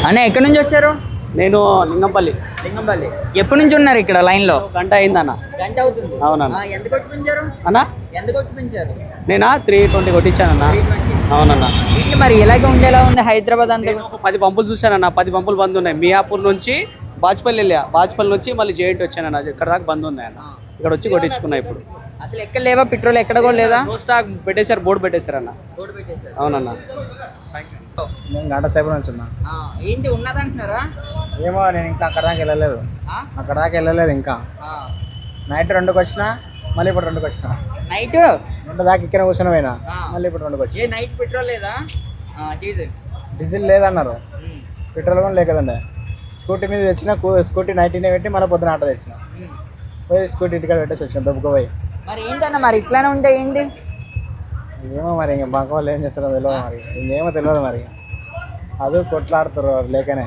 అన్న ఎక్కడి నుంచి వచ్చారు? నేను లింగంపల్లి. లింగంపల్లి. ఎప్పటి నుంచి ఉన్నారు ఇక్కడ లైన్లో? గంట అయిందన్న. గంట అవుతుంది. అవునన్న. ఎంత కొట్టించారు అన్న? ఎంత కొట్టించారు? నేనా 320 కొట్టించానన్న. అవునన్న. ఇది మరి ఇలాగే ఉండేలా ఉంది హైదరాబాద్ అంతా. ఒక 10 పంపులు చూశానన్న. 10 పంపులు బంద్ ఉన్నాయి. మియాపూర్ నుంచి బాజ్పల్లి వెళ్ళా. బాజ్పల్లి నుంచి మళ్ళీ జేఎంట్ వచ్చానన్న. ఇక్కడ దాకా బంద్ ఉన్నాయన్న. ఇక్కడ వచ్చి కొట్టించుకున్నా. ఇప్పుడు అసలు ఎక్కడ లేవా? పెట్రోల్ ఎక్కడ కూడా లేదా? నో స్టాక్ పెట్టేశారు, బోర్డు పెట్టేశారన్న. అవునన్న. నేను గంట సేపు నుంచి ఉన్నా. ఏంటి ఉన్నదంటున్నారా? ఏమో నేను ఇంకా అక్కడ దాకా వెళ్ళలేదు. అక్కడ దాకా వెళ్ళలేదు ఇంకా. నైట్ 2కి వచ్చినా, మళ్ళీ ఇప్పుడు 2కి వచ్చినా. నైట్ 2 దాకా ఇక్కడ కూర్చొని పోయినా, మళ్ళీ ఇప్పుడు 2కి వచ్చినా. నైట్ పెట్రోల్ లేదా? డీజిల్ లేదన్నారు. పెట్రోల్ కూడా లేకదండి. స్కూటీ మీద తెచ్చిన, స్కూటీ నైట్నే పెట్టి మళ్ళీ పొద్దున ఆటో తెచ్చిన. పోయి స్కూటీ ఇంటికాడ పెట్టేసి వచ్చిన దొబ్బుకోపోయి. మరి ఏంటన్నా మరి ఇట్లానే ఉంటే ఏంటి? ఏమో మరి ఇంక బంక వాళ్ళు ఏం చేస్తారో తెలియదు. మరి ఇంకేమో తెలియదు. మరి అది కొట్లాడుతారు లేకనే.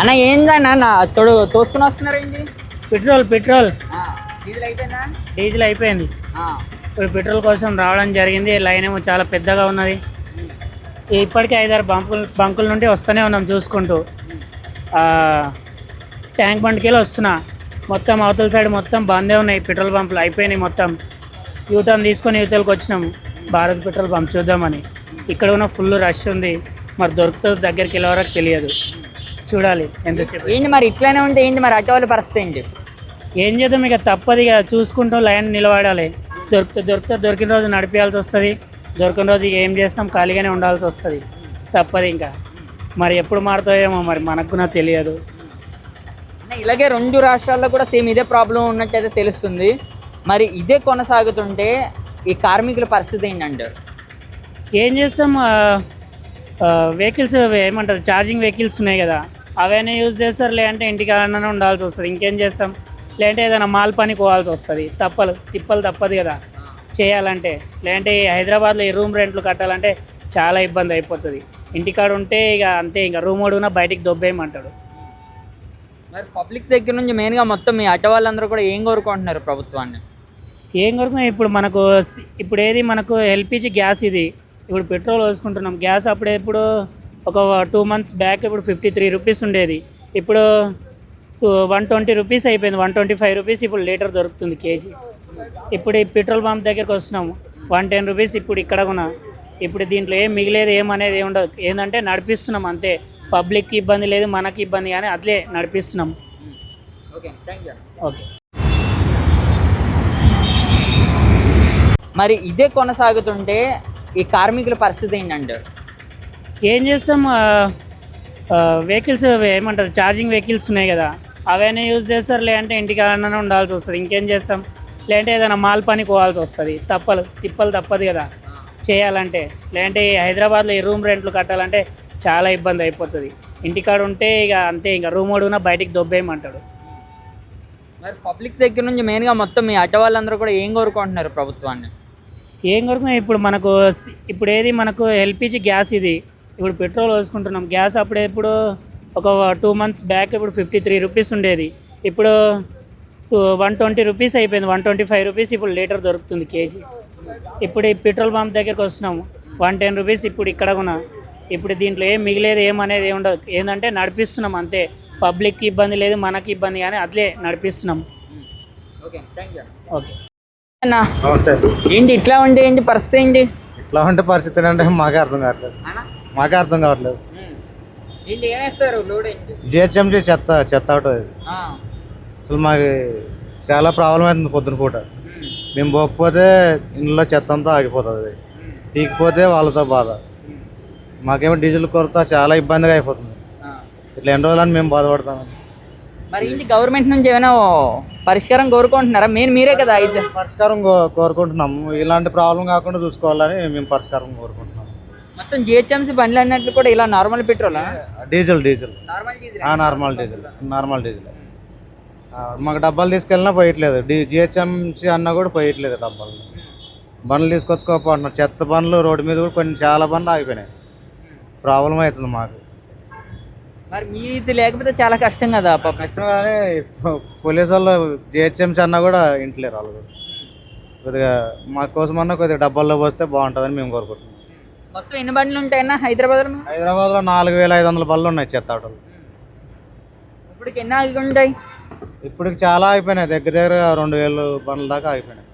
అన్న ఏందన్నా తోసుకుని వస్తున్నారు ఏంటి? పెట్రోల్ డీజిల్ అయిపోయింది. ఇప్పుడు పెట్రోల్ కోసం రావడం జరిగింది. లైన్ ఏమో చాలా పెద్దగా ఉన్నది. ఇప్పటికే 5-6 బంకుల నుండి వస్తూనే ఉన్నాం చూసుకుంటూ. ట్యాంక్ బండ్కి వెళ్ళి వస్తున్నా. మొత్తం అవతల సైడ్ మొత్తం బందే ఉన్నాయి. పెట్రోల్ పంపులు అయిపోయినాయి మొత్తం. యూటర్న్ తీసుకొని యువతలకు వచ్చినాం భారత్ పెట్రోల్ పంప్ చూద్దామని. ఇక్కడ ఉన్న ఫుల్ రష్ ఉంది. మరి దొరుకుతుంది దగ్గరికి వెళ్ళే వరకు తెలియదు. చూడాలి ఎంతసేపు. ఏంటి మరి ఇట్లానే ఉంటే ఏంటి మరి ఆటో వాళ్ళ పరిస్థితి ఏంటి? ఏం చేద్దాం, ఇక తప్పదు. ఇక చూసుకుంటూ లైన్ నిలబడాలి. దొరికిన రోజు నడిపించాల్సి వస్తుంది. దొరికిన రోజు ఏం చేస్తాం, ఖాళీగానే ఉండాల్సి వస్తుంది. తప్పదు. ఇంకా మరి ఎప్పుడు మారుతాయేమో మరి మనకు నాకు తెలియదు. ఇలాగే 2 రాష్ట్రాల్లో కూడా సేమ్ ఇదే ప్రాబ్లం ఉన్నట్టయితే తెలుస్తుంది. మరి ఇదే కొనసాగుతుంటే ఈ కార్మికుల పరిస్థితి ఏంటంటారు? ఏం చేస్తాం, వెహికల్స్ ఏమంటారు, ఛార్జింగ్ వెహికల్స్ ఉన్నాయి కదా, అవన్నీ యూజ్ చేస్తారు. లేదంటే ఇంటికాడనే ఉండాల్సి వస్తుంది. ఇంకేం చేస్తాం, లేదంటే ఏదైనా మాల్ పనికి పోవాల్సి వస్తుంది. తిప్పలు తప్పదు కదా చేయాలంటే. లేదంటే హైదరాబాద్లో ఈ రూమ్ రెంట్లు కట్టాలంటే చాలా ఇబ్బంది అయిపోతుంది. ఇంటికాడ ఉంటే ఇక అంతే, ఇంకా రూమ్ ఓడున్నా బయటికి దొబ్బేయమంటాడు. మరి పబ్లిక్ దగ్గర నుంచి మెయిన్గా మొత్తం మీ ఆటో వాళ్ళందరూ కూడా ఏం కోరుకుంటున్నారు ప్రభుత్వాన్ని? ఏం కోరుకున్నాం ఇప్పుడు ఇప్పుడు ఏది మనకు ఎల్పిజి గ్యాస్. ఇది ఇప్పుడు పెట్రోల్ వేసుకుంటున్నాం. గ్యాస్ అప్పుడెప్పుడు ఒక 2 months బ్యాక్ ఇప్పుడు 53 రూపీస్ ఉండేది. ఇప్పుడు 120 రూపీస్ అయిపోయింది. 125 రూపీస్ ఇప్పుడు లీటర్ దొరుకుతుంది కేజీ. ఇప్పుడు ఈ పెట్రోల్ పంప్ దగ్గరికి వస్తున్నాము 110 రూపీస్. ఇప్పుడు ఇక్కడ కూడా ఇప్పుడు దీంట్లో ఏం మిగిలేదు, ఏమనేది ఏమి ఉండదు. ఏంటంటే నడిపిస్తున్నాం అంతే. పబ్లిక్కి ఇబ్బంది లేదు, మనకి ఇబ్బంది కానీ అట్లే నడిపిస్తున్నాం. ఓకే. మరి ఇదే కొనసాగుతుంటే ఈ కార్మికుల పరిస్థితి ఏంటంటారు? ఏం చేస్తాం, వెహికల్స్ ఏమంటారు, ఛార్జింగ్ వెహికల్స్ ఉన్నాయి కదా, అవన్నీ యూజ్ చేస్తారు. లేదంటే ఇంటికాడనే ఉండాల్సి వస్తుంది. ఇంకేం చేస్తాం, లేదంటే ఏదైనా మాల్ పనికి పోవాల్సి వస్తుంది. తిప్పలు తప్పదు కదా చేయాలంటే. లేదంటే హైదరాబాద్లో ఈ రూమ్ రెంట్లు కట్టాలంటే చాలా ఇబ్బంది అయిపోతుంది. ఇంటికాడ ఉంటే ఇక అంతే, ఇంకా రూమ్ ఓడున్నా బయటికి దొబ్బేయమంటాడు. మరి పబ్లిక్ దగ్గర నుంచి మెయిన్గా మొత్తం మీ ఆటో వాళ్ళందరూ కూడా ఏం కోరుకుంటున్నారు ప్రభుత్వాన్ని? ఏం కోరుకున్నాం ఇప్పుడు ఏది మనకు ఎల్పిజి గ్యాస్. ఇది ఇప్పుడు పెట్రోల్ వేసుకుంటున్నాం. గ్యాస్ అప్పుడెప్పుడు ఒక 2 months బ్యాక్ ఇప్పుడు 53 రూపీస్ ఉండేది. ఇప్పుడు 120 రూపీస్ అయిపోయింది. 125 రూపీస్ ఇప్పుడు లీటర్ దొరుకుతుంది కేజీ. ఇప్పుడు ఈ పెట్రోల్ పంప్ దగ్గరికి వస్తున్నాము 110 రూపీస్. ఇప్పుడు ఇక్కడ కూడా ఇప్పుడు దీంట్లో ఏం మిగిలేదు, ఏమనేది ఏమి ఉండదు. ఏంటంటే నడిపిస్తున్నాం అంతే. పబ్లిక్కి ఇబ్బంది లేదు, మనకి ఇబ్బంది కానీ అట్లే నడిపిస్తున్నాం. ఓకే. ఏంటి ఇట్లా ఉంటే ఏంటి పరిస్థితి ఏంటి? ఇట్లా ఉంటే పరిస్థితి అంటే మాకే అర్థం కావట్లేదు. జిహెచ్ఎంసీ చెత్త ఆటో. అసలు మాకు చాలా ప్రాబ్లం అవుతుంది. పొద్దున పూట మేము పోకపోతే ఇంట్లో చెత్త అంతా ఆగిపోతుంది. తీకపోతే వాళ్ళతో బాధ. మాకేమో డీజిల్ కొరత చాలా ఇబ్బందిగా అయిపోతుంది. ఇట్లా ఎన్ని రోజులని మేము బాధపడతాము. మరి ఏంటి గవర్నమెంట్ నుంచి ఏమైనా పరిష్కారం కోరుకుంటున్నారా? మీరే కదా పరిష్కారం కోరుకుంటున్నాము. ఇలాంటి ప్రాబ్లం కాకుండా చూసుకోవాలని మేము పరిష్కారం కోరుకుంటున్నాము. మొత్తం జిహెచ్ఎంసీ బండ్లు అన్నట్లు కూడా ఇలా normal petrol, diesel normal diesel. మాకు డబ్బాలు తీసుకెళ్ళినా పోయట్లేదు. జిహెచ్ఎంసీ అన్నా కూడా పోయట్లేదు డబ్బాలు. బండ్లు తీసుకొచ్చుకోకపోతున్నాం. చెత్త బండ్లు రోడ్డు మీద కూడా చాలా బండ్లు ఆగిపోయినాయి. ప్రాబ్లం అవుతుంది మాకు. మరి మీది లేకపోతే చాలా కష్టం కదా పాపం. కష్టం కానీ పోలీసు వాళ్ళు జిహెచ్ఎంసీ అన్నా కూడా ఇంటలేరు వాళ్ళు కూడా. కొద్దిగా మా కోసం అన్నా కొద్దిగా డబ్బాల్లో పోస్తే బాగుంటుందని మేము కోరుకుంటున్నాం. మొత్తం ఎన్ని బండ్లు ఉంటాయన్నా హైదరాబాద్లో? హైదరాబాద్లో 4500 బళ్ళు ఉన్నాయి చెత్త ఆటోలు. ఇప్పటికి ఎన్ని ఆగి ఉంటాయి? ఇప్పటికి చాలా ఆగిపోయినాయి, దగ్గర దగ్గర 2000 బండ్ల దాకా ఆగిపోయినాయి.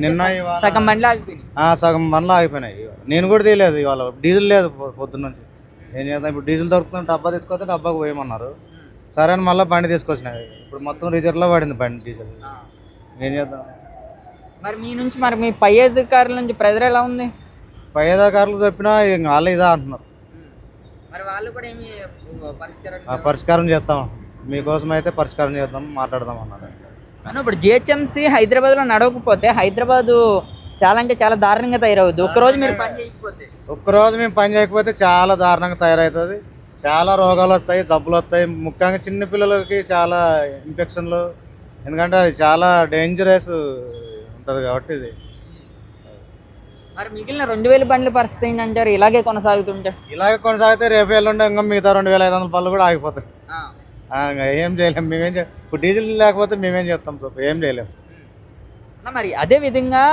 నిన్న ఇవాళ సగం బండ్లు ఆగిపోయినాయి. సగం బండ్లు ఆగిపోయినాయి. నేను కూడా తీయలేదు ఇవాళ, డీజిల్ లేదు పొద్దున్న నుంచి. ఏం చేద్దాం, ఇప్పుడు డీజిల్ దొరుకుతుంది, డబ్బా తీసుకొస్తే డబ్బాకు పోయమన్నారు. సరే అని మళ్ళీ బండి తీసుకొచ్చినాయి. ఇప్పుడు మొత్తం రిజర్వ్లో పడింది బండి డీజిల్. ఏం చేద్దాం. మరి మీ నుంచి మరి మీ పై అధికారుల నుంచి ప్రెజర్ ఎలా ఉంది? పై అధికారులు చెప్పినా వాళ్ళు ఇదా అంటున్నారు. మరి వాళ్ళు కూడా ఏమి పరిష్కారం చేస్తాం, మీకోసం అయితే పరిష్కారం చేద్దాం, మాట్లాడదాం అన్నారు. ఇప్పుడు జిహెచ్ఎంసీ హైదరాబాద్లో నడవకపోతే హైదరాబాదు చాలా అంటే చాలా దారుణంగా తయారవుద్ది. ఒక్కరోజు మీరు పని చేయకపోతే, ఒక్కరోజు మేము పని చేయకపోతే చాలా దారుణంగా తయారవుతుంది. చాలా రోగాలు వస్తాయి, జబ్బులు వస్తాయి. ముఖ్యంగా చిన్నపిల్లలకి చాలా ఇన్ఫెక్షన్లు, ఎందుకంటే అది చాలా డేంజరస్ ఉంటుంది కాబట్టి. ఇది మరి మిగిలిన 2000 బండ్ల పరిస్థితి ఏంటంటారు ఇలాగే కొనసాగుతుంటే? ఇలాగే కొనసాగితే రేపు ఎల్లుండే ఇంకా మిగతా 2500 బళ్ళు కూడా ఆగిపోతాయి. ఇంకా ఏం చేయలేము మేమేం ఇప్పుడు డీజిల్ లేకపోతే మేమేం చేస్తాం సార్, ఏం చేయలేము. మరి అదే విధంగా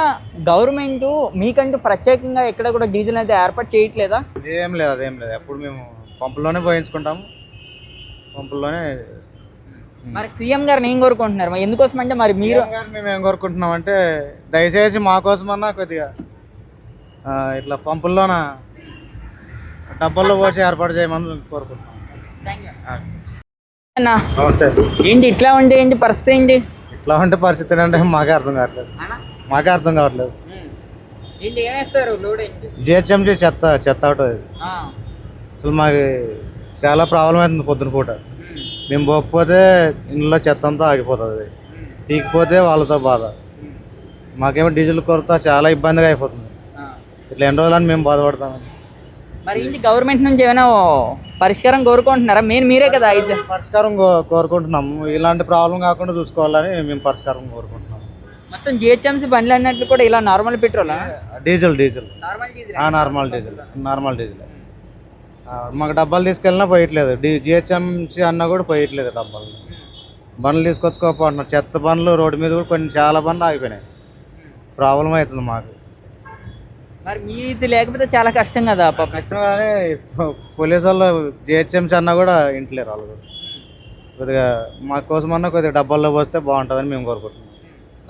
గవర్నమెంట్ మీకంటూ ప్రత్యేకంగా ఎక్కడ కూడా డీజిల్ అయితే ఏర్పాటు చేయట్లేదా? ఏం లేదు, అదేం లేదు. ఎప్పుడు మేము పంపుల్లోనే పోయించుకుంటాము, పంపుల్లోనే. మరి సీఎం గారిని ఏం కోరుకుంటున్నారు? మరి ఎందుకోసం అంటే మరి మీరు మేము ఏం కోరుకుంటున్నాం అంటే దయచేసి మా కోసమన్నా కొద్దిగా ఇట్లా పంపుల్లోన డబ్బాల్లో పోసి ఏర్పాటు చేయమని కోరుకుంటున్నాం. నమస్తే. ఏంటి ఇట్లా ఉంటే ఏంటి పరిస్థితి ఏంటి? ఇట్లా ఉంటే పరిస్థితి అంటే మాకే అర్థం కావట్లేదు, మాకే అర్థం కావట్లేదు. ఏంటి ఏమేస్తారు లోడ్ ఏంటి? జిహెచ్ఎంసీ చెత్త ఆటో ఇది. అసలు మాకు చాలా ప్రాబ్లం అవుతుంది. పొద్దున పూట మేము పోకపోతే ఇంట్లో చెత్త అంతా ఆగిపోతుంది, తీకపోతే వాళ్ళతో బాధ. మాకేమో డీజిల్ కొరత చాలా ఇబ్బందిగా అయిపోతుంది. ఇట్లా ఎన్ని రోజులని మేము బాధపడతాము. మరి ఏంటి గవర్నమెంట్ నుంచి ఏమైనా పరిష్కారం కోరుకుంటున్నారా? మీరే కదా అయితే పరిష్కారం కోరుకుంటున్నాము. ఇలాంటి ప్రాబ్లం కాకుండా చూసుకోవాలని మేము పరిష్కారం కోరుకుంటున్నాము. మొత్తం జిహెచ్ఎంసీ బండ్లు అన్నట్లు కూడా ఇలా normal petrol, diesel normal diesel మాకు డబ్బాలు తీసుకెళ్ళినా పోయట్లేదు. జిహెచ్ఎంసీ అన్నా కూడా పోయట్లేదు డబ్బాలు. బండ్లు తీసుకొచ్చుకోకపోతున్నారు, చెత్త బండ్లు రోడ్డు మీద కూడా కొన్ని చాలా బండ్లు ఆగిపోయినాయి. ప్రాబ్లం అవుతుంది మాకు. మరి మీది లేకపోతే చాలా కష్టం కదా పాపం. కష్టం కానీ పోలీసు వాళ్ళు జిహెచ్ఎంసీ అన్నా కూడా ఇంటలేరు వాళ్ళు కూడా. కొద్దిగా మా కోసం అన్నా కొద్దిగా డబ్బాల్లో పోస్తే బాగుంటుందని మేము కోరుకుంటున్నాం.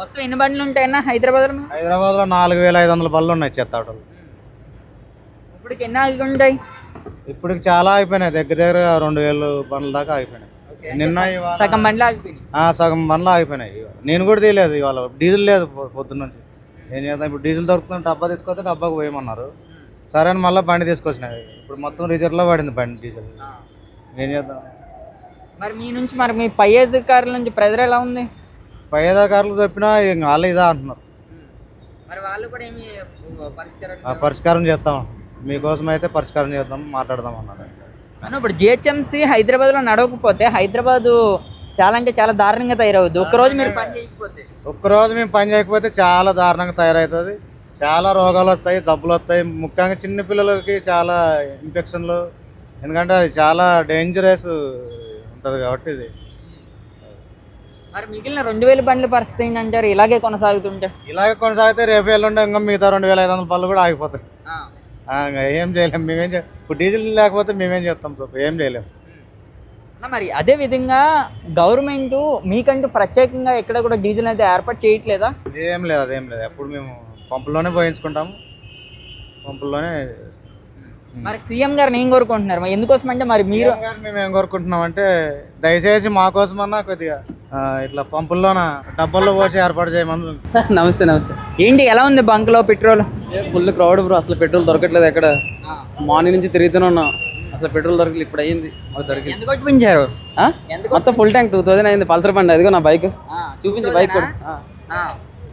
మొత్తం ఎన్ని బండ్లు ఉంటాయన్నా హైదరాబాద్లో? హైదరాబాద్లో 4500 బళ్ళు ఉన్నాయి చెత్త ఆటోలు. ఇప్పటికి ఎన్ని ఆగి ఉంటాయి? ఇప్పటికి చాలా ఆగిపోయినాయి, దగ్గర దగ్గర 2000 బండ్ల దాకా ఆగిపోయినాయి. నిన్న ఇవాళ సగం బండ్లు ఆగిపోయినాయి. సగం బండ్లు ఆగిపోయినాయి. నేను కూడా తీయలేదు ఇవాళ, డీజిల్ లేదు పొద్దున్న నుంచి. ఏం చేద్దాం, ఇప్పుడు డీజిల్ దొరుకుతుంది, డబ్బా తీసుకొస్తే డబ్బాకు పోయమన్నారు. సరే అని మళ్ళీ బండి తీసుకొచ్చినాయి. ఇప్పుడు మొత్తం రిజర్వ్లో పడింది బండి డీజిల్. ఏం చేద్దాం. మరి మీ నుంచి మరి మీ పై అధికారుల నుంచి ప్రెజర్ ఎలా ఉంది? పై అధికారులు చెప్పినా వాళ్ళు ఇదా అంటున్నారు. మరి వాళ్ళు కూడా ఏమి పరిష్కారం చేస్తాం, మీకోసం అయితే పరిష్కారం చేద్దాం, మాట్లాడదాం అన్నారు. ఇప్పుడు జిహెచ్ఎంసీ హైదరాబాద్లో నడవకపోతే హైదరాబాదు చాలా అంటే చాలా దారుణంగా తయారవుద్ది. ఒక్కరోజు మీరు పని చేయకపోతే, ఒక్కరోజు మేము పని చేయకపోతే చాలా దారుణంగా తయారవుతుంది. చాలా రోగాలు వస్తాయి, జబ్బులు వస్తాయి. ముఖ్యంగా చిన్నపిల్లలకి చాలా ఇన్ఫెక్షన్లు, ఎందుకంటే అది చాలా డేంజరస్ ఉంటుంది కాబట్టి. ఇది మరి మిగిలిన 2000 బండ్ల పరిస్థితి ఏంటంటారు ఇలాగే కొనసాగుతుంటే? ఇలాగే కొనసాగితే రేపు ఎల్లుండే ఇంకా మిగతా 2500 బళ్ళు కూడా ఆగిపోతాయి. ఇంకా ఏం చేయలేము మేమేం ఇప్పుడు డీజిల్ లేకపోతే మేమేం చేస్తాం సార్, ఏం చేయలేము. మరి అదే విధంగా గవర్నమెంట్ మీకంటూ ప్రత్యేకంగా ఎక్కడ కూడా డీజిల్ అయితే ఏర్పాటు చేయట్లేదా? ఏం లేదు, అదేం లేదు. ఎప్పుడు మేము పంపుల్లోనే పోయించుకుంటాము, పంపుల్లోనే. మరి సీఎం గారిని ఏం కోరుకుంటున్నారు? మరి ఎందుకోసం అంటే మరి మీరు మేము ఏం కోరుకుంటున్నాం అంటే దయచేసి మా కోసమన్నా కొద్దిగా ఇట్లా పంపుల్లోన డబ్బాల్లో పోసి ఏర్పాటు చేయమని. నమస్తే. ఏంటి ఎలా ఉంది బంక్లో పెట్రోల్? ఫుల్ క్రౌడ్ బ్రో, అసలు పెట్రోల్ దొరకట్లేదు ఎక్కడ. మార్నింగ్ నుంచి తిరుగుతూనే ఉన్నాం, అసలు పెట్రోల్ దొరకలేదు. ఇప్పుడు అయ్యింది మాకు దొరికింది. ఎందుకు కొట్టించారు? మొత్తం ఫుల్ ట్యాంక్ 2000 అయింది. పల్సర్ బండి అదిగో నా బైక్, చూపించి బైక్ కూడా.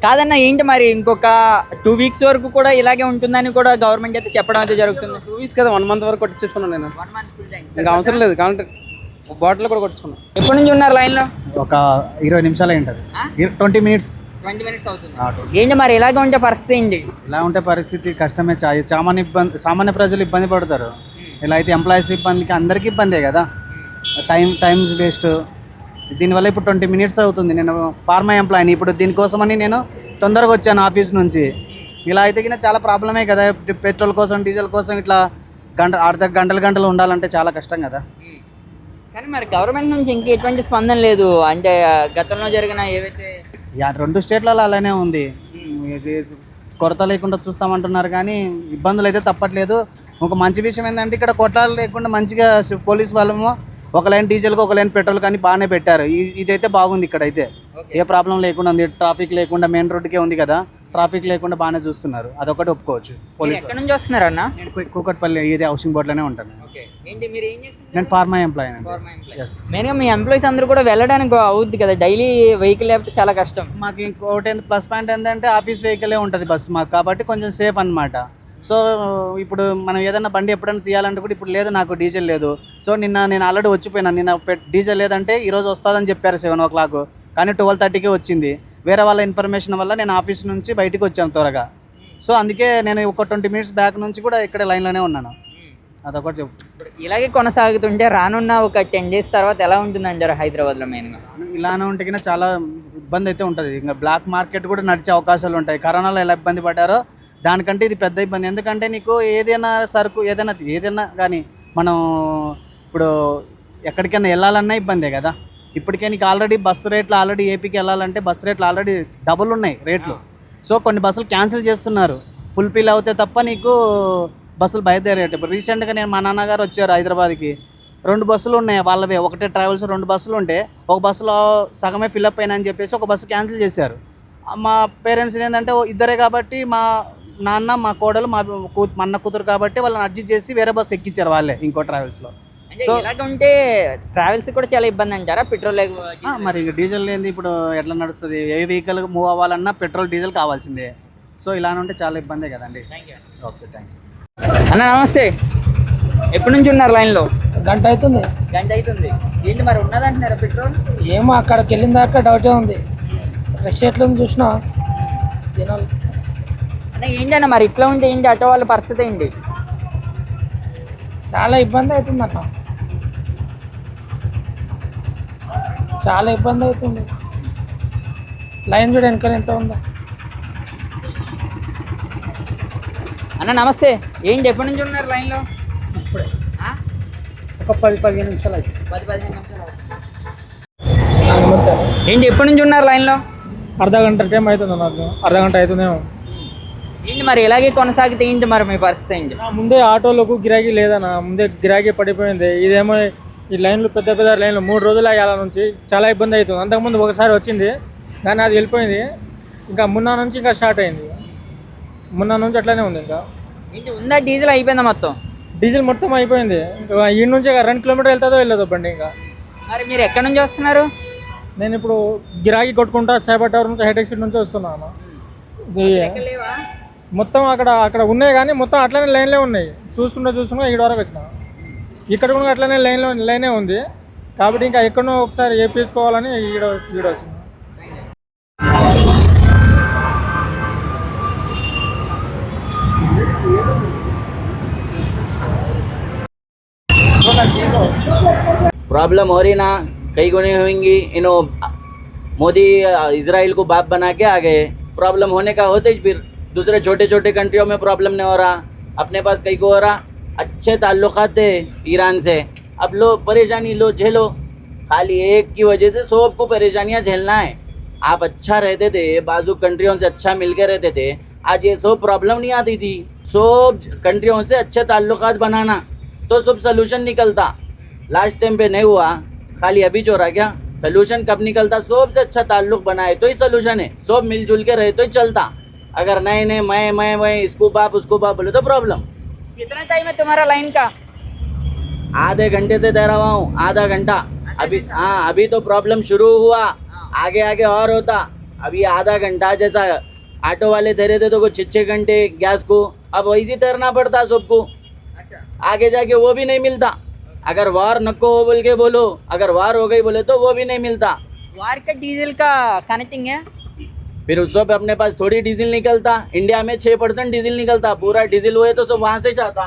కాదన్న ఏంటి మరి ఇంకొక 2 వీక్స్ వరకు కూడా ఇలాగే ఉంటుందని కూడా గవర్నమెంట్ అయితే చెప్పడం అయితే జరుగుతుంది. 2 వీక్స్ కదా, 1 మంత్ వరకు కొట్టించేసుకున్నాను నేను. ఇంకా అవసరం లేదు, కాబట్టి బాటిల్ కూడా కొట్టించుకున్నాను. ఎప్పటి నుంచి ఉన్నారు లైన్లో? ఒక 20 నిమిషాలు ఉంటుంది, 20 మినిట్స్ అవుతుంది. ఏంటి మరి ఇలాగే ఉంటే పరిస్థితి ఏంటి? ఇలా ఉంటే పరిస్థితి కష్టమే. సామాన్య ప్రజలు ఇబ్బంది పడతారు. ఇలా అయితే ఎంప్లాయీస్ ఇబ్బందికి అందరికీ ఇబ్బందే కదా. Time waste. దీనివల్ల ఇప్పుడు 20 మినిట్స్ అవుతుంది. నేను ఫార్మా ఎంప్లాయీని, ఇప్పుడు దీనికోసమని నేను తొందరగా వచ్చాను ఆఫీస్ నుంచి. ఇలా అయితే కింద చాలా ప్రాబ్లమే కదా, పెట్రోల్ కోసం డీజిల్ కోసం ఇట్లా గంటలు ఉండాలంటే చాలా కష్టం కదా. కానీ మరి గవర్నమెంట్ నుంచి ఇంకా ఎటువంటి స్పందన లేదు అంటే గతంలో జరిగిన ఏవైతే 2 స్టేట్లలో అలానే ఉంది. ఇది కొరత లేకుండా చూస్తామంటున్నారు కానీ ఇబ్బందులు అయితే తప్పట్లేదు. ఒక మంచి విషయం ఏంటంటే ఇక్కడ కొట్లాలు లేకుండా మంచిగా పోలీస్ వాళ్ళేమో ఒక లైన్ డీజిల్కి ఒక లైన్ పెట్రోల్ కానీ బాగానే పెట్టారు. ఇదైతే బాగుంది. ఇక్కడైతే ఏ ప్రాబ్లం లేకుండా ఉంది. ట్రాఫిక్ లేకుండా మెయిన్ రోడ్డుకే ఉంది కదా, ట్రాఫిక్ లేకుండా బాగానే చూస్తున్నారు. అదొకటి ఒప్పుకోవచ్చు. పోలీస్ ఎక్కడ నుంచి వస్తున్నారన్నా? నేను కూకట్పల్లి ఇది హౌసింగ్ బోర్డులోనే ఉంటాను. ఏంటి మీరు ఏం చేస్తున్నారు? నేను ఫార్మా ఎంప్లాయీ అండి. మెయిన్గా మీ ఎంప్లాయీస్ అందరూ కూడా వెళ్ళడానికి అవుద్ది కదా, డైలీ వెహికల్ లేకపోతే చాలా కష్టం. మాకు ఇంకోటి ప్లస్ పాయింట్ ఏంటంటే ఆఫీస్ వెహికలే ఉంటుంది బస్సు మాకు, కాబట్టి కొంచెం సేఫ్ అన్నమాట. సో ఇప్పుడు మనం ఏదైనా బండి ఎప్పుడైనా తీయాలంటే కూడా ఇప్పుడు లేదు, నాకు డీజిల్ లేదు. సో నేను ఆల్రెడీ వచ్చిపోయినా. డీజిల్ లేదంటే ఈరోజు వస్తుందని చెప్పారు 7 o'clock, కానీ 12:30కే వచ్చింది. వేరే వాళ్ళ ఇన్ఫర్మేషన్ వల్ల నేను ఆఫీస్ నుంచి బయటికి వచ్చాను త్వరగా. సో అందుకే నేను ఒక 20 minutes బ్యాక్ నుంచి కూడా ఇక్కడ లైన్లోనే ఉన్నాను. అదొకటి చెప్పు. ఇలాగే కొనసాగుతుంటే రానున్న ఒక 10 days తర్వాత ఎలా ఉంటుంది అంటారు హైదరాబాద్లో? మెయిన్గా ఇలానే ఉంటే కింద చాలా ఇబ్బంది అయితే ఉంటుంది. ఇంకా బ్లాక్ మార్కెట్ కూడా నడిచే అవకాశాలు ఉంటాయి. కరోనాలో ఎలా ఇబ్బంది పడ్డారో దానికంటే ఇది పెద్ద ఇబ్బంది. ఎందుకంటే నీకు ఏదైనా సరుకు ఏదైనా కానీ మనం ఇప్పుడు ఎక్కడికైనా వెళ్ళాలన్నా ఇబ్బందే కదా. ఇప్పటికే నీకు ఆల్రెడీ బస్సు రేట్లు ఆల్రెడీ ఏపీకి వెళ్ళాలంటే బస్సు రేట్లు ఆల్రెడీ డబుల్ ఉన్నాయి రేట్లు. సో కొన్ని బస్సులు క్యాన్సిల్ చేస్తున్నారు, ఫుల్ఫిల్ అవుతే తప్ప నీకు బస్సులు బయలుదేరేట. ఇప్పుడు రీసెంట్గా మా నాన్నగారు వచ్చారు హైదరాబాద్కి, 2 బస్సులు ఉన్నాయి వాళ్ళవే, ఒకటే ట్రావెల్స్ 2 బస్సులు ఉంటే ఒక బస్సులో సగమే ఫిల్అప్ అయినా అని చెప్పేసి ఒక బస్సు క్యాన్సిల్ చేశారు. మా పేరెంట్స్ ఏంటంటే ఇద్దరే కాబట్టి మా నాన్న మా కోడలు మా అన్న కూతురు కాబట్టి వాళ్ళని అడ్జస్ట్ చేసి వేరే బస్సు ఎక్కించారు వాళ్ళే ఇంకో ట్రావెల్స్లో. సో ఇలాగ ఉంటే ట్రావెల్స్ కూడా చాలా ఇబ్బంది అంటారా? పెట్రోల్ మరి ఇక డీజిల్ లేని ఇప్పుడు ఎట్లా నడుస్తుంది? ఏ వెహికల్ మూవ్ అవ్వాలన్నా పెట్రోల్ డీజిల్ కావాల్సిందే. సో ఇలానే ఉంటే చాలా ఇబ్బందే కదండి. ఓకే, థ్యాంక్ యూ అన్న. నమస్తే. ఎప్పటి నుంచి ఉన్నారు లైన్లో? గంట అవుతుంది. గంట అవుతుంది. ఏంటి మరి ఉన్నదంటున్నారా పెట్రోల్? ఏమో అక్కడికి వెళ్ళిన దాకా డౌటే ఉంది. రష్ ఎట్లుంది చూసినా జనాలు. అన్న ఏంటన్నా మరి ఇట్లా ఉంటే ఏంటి ఆటో వాళ్ళ పరిస్థితి ఏంటి? చాలా ఇబ్బంది అవుతుంది అన్న, చాలా ఇబ్బంది అవుతుంది. లైన్ చూడ వెనకాల ఎంత ఉందో. అన్న నమస్తే. ఏంటి ఎప్పటి నుంచి ఉన్నారు లైన్లో? ఇప్పుడే ఒక 10-15 నిమిషాలు అవుతుంది. 10-15 నిమిషాలు అవుతుంది. నమస్తే. ఏంటి ఎప్పటి నుంచి ఉన్నారు లైన్లో? అర్ధగంట టైం అవుతుంది నాకు, అర్ధగంట అవుతుందేమో. ఏంటి మరి ఇలాగే కొనసాగితే ఏంటి మరి మీ పరిస్థితి ఏంటి? ముందే ఆటోలకు గిరాకీ లేదన్న, ముందే గిరాకీ పడిపోయింది. ఇదేమో ఈ లైన్లు పెద్ద పెద్ద లైన్లు 3 రోజులు అయ్యాల నుంచి చాలా ఇబ్బంది అవుతుంది. అంతకుముందు ఒకసారి వచ్చింది కానీ అది వెళ్ళిపోయింది. ఇంకా మొన్న నుంచి ఇంకా స్టార్ట్ అయింది. మొన్న నుంచి అట్లానే ఉంది. ఇంకా ఏంటి ఉందా డీజిల్ అయిపోయిందా మొత్తం? డీజిల్ మొత్తం అయిపోయింది. ఇంకా ఈ నుంచి 2 kilometers వెళ్తుందో వెళ్ళదో బండి. ఇంకా మరి మీరు ఎక్కడి నుంచి వస్తున్నారు? నేను ఇప్పుడు గిరాకీ కొట్టుకుంటా సైబర్ టవర్ నుంచి హైటెక్ సిటీ నుంచి వస్తున్నాను. మొత్తం అక్కడ ఉన్నాయి కానీ మొత్తం అట్లనే లైన్లే ఉన్నాయి. చూసుకుంటా ఇక్కడ వరకు వచ్చిన. ఇక్కడ కూడా అట్లనే లైనే ఉంది కాబట్టి ఇంకా ఎక్కడో ఒకసారి వేసుకోవాలని ఈడ వచ్చింది. प्रॉब्लम हो रही ना, कई गुने होंगी. इन्हों मोदी इजराइल को बाप बना के आ गए. प्रॉब्लम होने का होते ही फिर दूसरे छोटे छोटे कंट्रियों में प्रॉब्लम नहीं हो रहा, अपने पास कई को हो रहा. अच्छे ताल्लुकात थे ईरान से, अब लो परेशानी लो झेलो. खाली एक की वजह से सबको परेशानियां झेलना है. आप अच्छा रहते थे, बाजू कंट्रियों से अच्छा मिल के रहते थे, आज ये सब प्रॉब्लम नहीं आती थी. सब कंट्रियों से अच्छे ताल्लुकात बनाना तो सब सलूशन निकलता. लास्ट टाइम पे नहीं हुआ, खाली अभी चोरा क्या सलूशन कब निकलता? सबसे अच्छा ताल्लुक बनाए तो ही सलूशन है. सब मिलजुल के रहे तो ही चलता. अगर नहीं मैं इसको बाप उसको बाप बोले तो प्रॉब्लम. कितना टाइम है तुम्हारा लाइन का? आधे घंटे से तैरा हुआ हूँ, आधा घंटा. अभी हाँ, अभी तो प्रॉब्लम शुरू हुआ, आगे आगे और होता. अभी आधा घंटा, जैसा ऑटो वाले तैरे थे तो कुछ 6 घंटे गैस को, अब वैसे तैरना पड़ता सबको. आगे जाके वो भी नहीं मिलता. अगर वार नको हो बोल के बोलो, अगर वार हो गई बोले तो वो भी नहीं मिलता. वार का डीजल का कनेक्टिंग है, फिर उस सब अपने पास थोड़ी डीजल निकलता. इंडिया में 6% डीजल निकलता, पूरा डीजल हुए तो सब वहाँ से जाता.